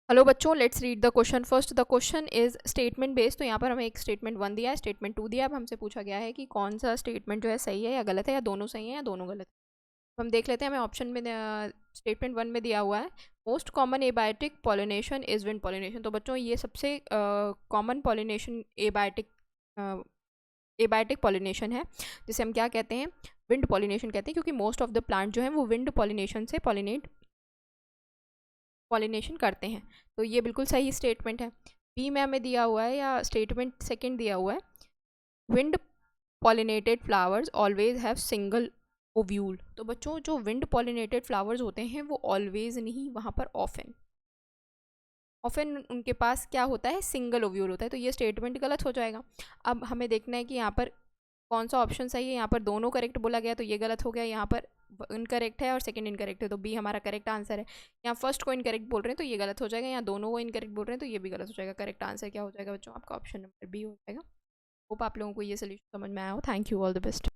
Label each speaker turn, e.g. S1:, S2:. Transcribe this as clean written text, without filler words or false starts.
S1: Hello बच्चों, let's read the question first. The question is statement based. तो यहाँ पर हमें एक स्टेटमेंट 1 दिया है, स्टेटमेंट 2 दिया है। अब हमसे पूछा गया है कि कौन सा स्टेटमेंट जो है सही है या गलत है, या दोनों सही है या दोनों गलत है। तो हम देख लेते हैं। हमें ऑप्शन में स्टेटमेंट 1 में दिया हुआ है most common abiotic pollination is wind pollination. तो बच्चों ये सबसे कॉमन पॉलिनेशन एबायोटिक पॉलिनेशन है, जिसे हम क्या कहते हैं, विंड पॉलिनेशन कहते हैं, क्योंकि मोस्ट ऑफ द प्लांट जो है वो विंड पॉलिनेशन से पॉलिनेशन करते हैं। तो ये बिल्कुल सही स्टेटमेंट है। बी में हमें दिया हुआ है, या स्टेटमेंट सेकंड दिया हुआ है, wind pollinated flowers always have single ovule. तो बच्चों जो विंड पॉलिनेटेड फ्लावर्स होते हैं वो ऑलवेज नहीं, वहाँ पर ऑफन ऑफन उनके पास क्या होता है, सिंगल ओव्यूल होता है। तो ये स्टेटमेंट गलत हो जाएगा। अब हमें देखना है कि यहाँ पर कौन सा ऑप्शन सही है। यहाँ पर दोनों करेक्ट बोला गया तो ये गलत हो गया, यहाँ पर इनकरेक्ट है और सेकंड इनकरेक्ट है, तो बी हमारा करेक्ट आंसर है। यहाँ फर्स्ट को इनकरेक्ट बोल रहे हैं तो ये गलत हो जाएगा, यहाँ दोनों को इनकरेक्ट बोल रहे हैं तो ये भी गलत हो जाएगा। करेक्ट आंसर क्या हो जाएगा बच्चों, आपका ऑप्शन नंबर बी हो जाएगा। होप आप लोगों को ये सोल्यूशन समझ में आया हो। Thank you, all the best.